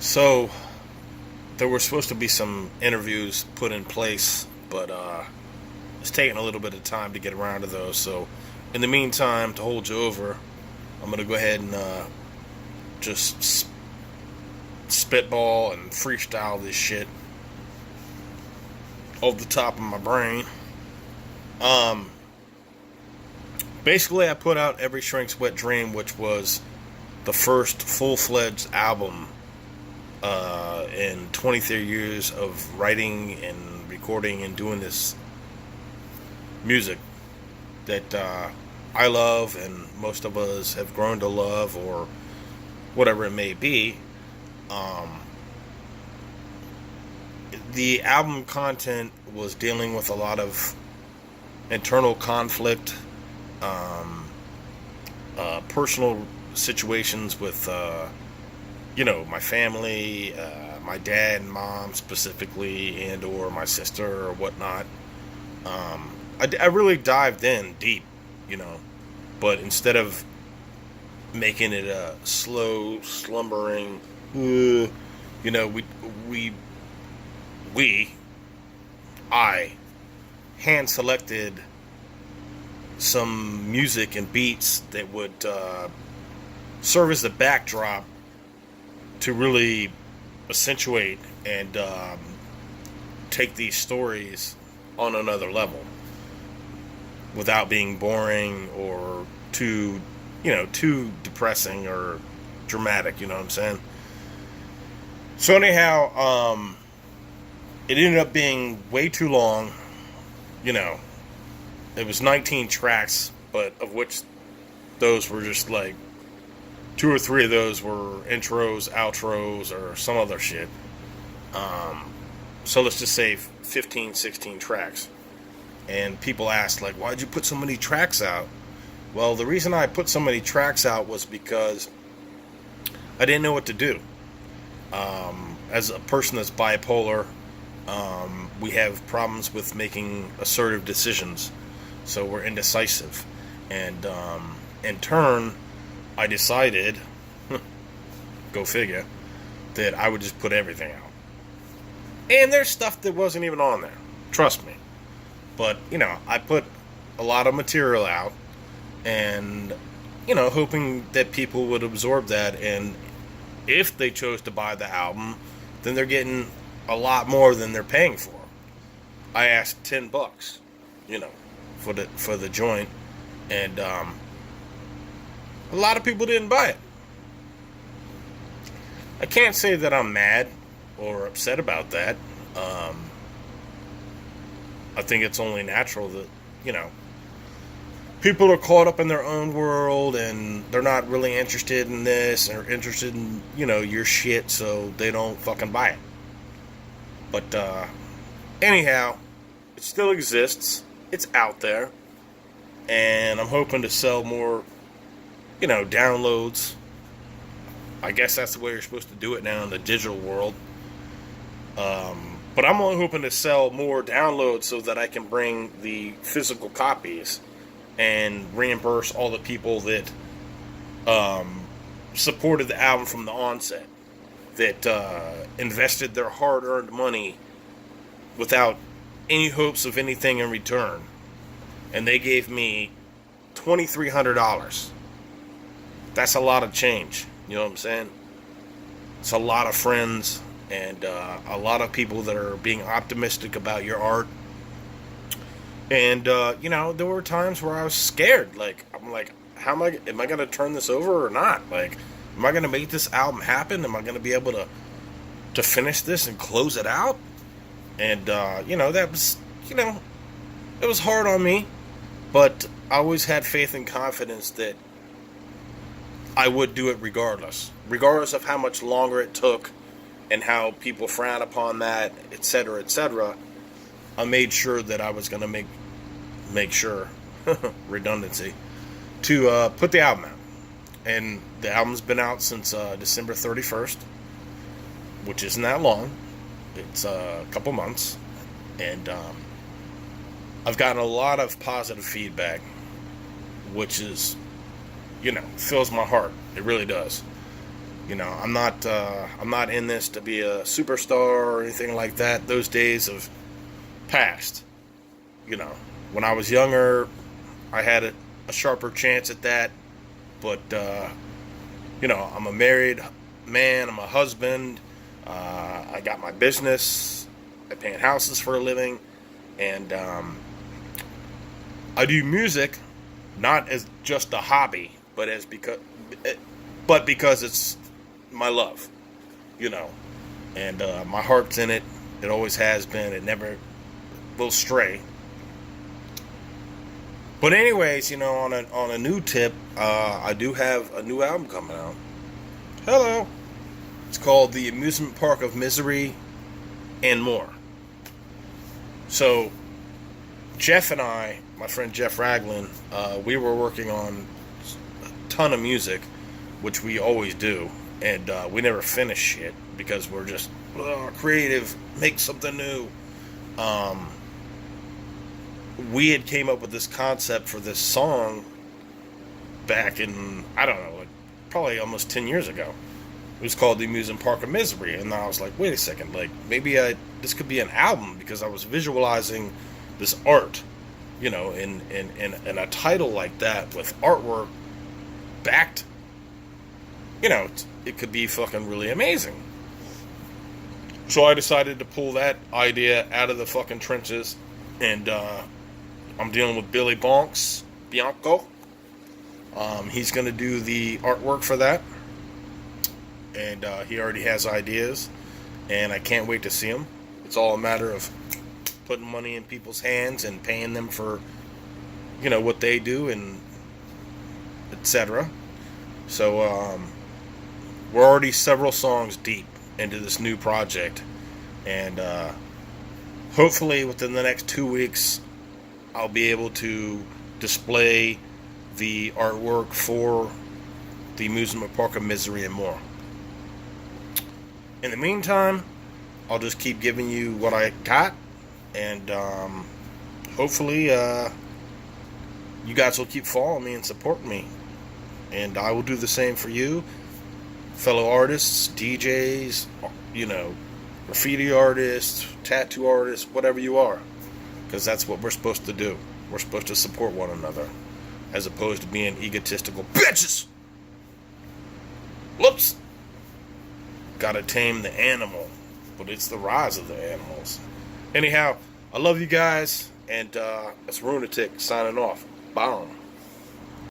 So there were supposed to be some interviews put in place, but it's taking a little bit of time to get around to those. So in the meantime, to hold you over, I'm gonna go ahead and just spitball and freestyle this shit off the top of my brain. Um, Basically, I put out Every Shrink's Wet Dream, which was the first full-fledged album in 23 years of writing and recording and doing this music that I love and most of us have grown to love, or whatever it may be. Um, the album content was dealing with a lot of internal conflict, um, personal situations with, my family, my dad and mom specifically, and or my sister or whatnot. I really dived in deep, you know, but instead of making it a slow, slumbering, we, we, I hand selected some music and beats that would serve as the backdrop to really accentuate and take these stories on another level without being boring or too depressing or dramatic, you know what I'm saying? So anyhow, it ended up being way too long, you know. It was 19 tracks, but of which those were just like two or three of those were intros, outros, or some other shit. So let's just say 15, 16 tracks. And people asked, like, why'd you put so many tracks out? Well, the reason I put so many tracks out was because I didn't know what to do. As a person that's bipolar, we have problems with making assertive decisions. So we're indecisive. And in turn, I decided, go figure, that I would just put everything out. And there's stuff that wasn't even on there. Trust me. But, I put a lot of material out and, hoping that people would absorb that. And if they chose to buy the album, then they're getting a lot more than they're paying for. I asked $10, for the joint. And a lot of people didn't buy it. I can't say that I'm mad or upset about that. I think it's only natural that, people are caught up in their own world and they're not really interested in this or interested in, your shit, so they don't fucking buy it. But, anyhow, it still exists. It's out there. And I'm hoping to sell more, downloads. I guess that's the way you're supposed to do it now in the digital world. But I'm only hoping to sell more downloads so that I can bring the physical copies and reimburse all the people that supported the album from the onset, that invested their hard-earned money without any hopes of anything in return. And they gave me $2,300. That's a lot of change. You know what I'm saying? It's a lot of friends and a lot of people that are being optimistic about your art. And, there were times where I was scared. Like, I'm like, am I going to turn this over or not? Like, am I going to make this album happen? Am I going to be able to finish this and close it out? And, that was, it was hard on me. But I always had faith and confidence that I would do it regardless of how much longer it took and how people frown upon that, etc., etc. I made sure that I was going to make sure, redundancy, to put the album out. And the album's been out since December 31st, which isn't that long. It's a couple months. And I've gotten a lot of positive feedback, which is, fills my heart. It really does. You know, I'm not in this to be a superstar or anything like that. Those days have passed. You know, when I was younger, I had a sharper chance at that. But you know, I'm a married man. I'm a husband. I got my business. I paint houses for a living, and I do music not as just a hobby, but because it's my love, you know, and my heart's in it. It always has been. It never will stray. But anyways, you know, on a new tip, I do have a new album coming out. Hello. It's called The Amusement Park of Misery and More. So, Jeff and I, my friend Jeff Ragland, we were working on a ton of music, which we always do, and we never finish shit because we're just creative, make something new. We had came up with this concept for this song back in, I don't know, like probably almost 10 years ago. It was called The Amusement Park of Misery, and I was like, wait a second, like maybe this could be an album, because I was visualizing this art, you know, in a title like that with artwork backed, you know, it could be fucking really amazing. So I decided to pull that idea out of the fucking trenches, and I'm dealing with Billy Bianco. He's going to do the artwork for that, and he already has ideas, and I can't wait to see him. It's all a matter of putting money in people's hands and paying them for, you know, what they do, and etc. So we're already several songs deep into this new project, and hopefully within the next 2 weeks I'll be able to display the artwork for the Amusement Park of Misery and More. In the meantime, I'll just keep giving you what I got, and hopefully you guys will keep following me and supporting me, and I will do the same for you, fellow artists, DJs, you know, graffiti artists, tattoo artists, whatever you are, because that's what we're supposed to do. We're supposed to support one another, as opposed to being egotistical bitches. Whoops. Gotta tame the animal, but it's the rise of the animals. Anyhow, I love you guys, and it's Runatic signing off. Bye.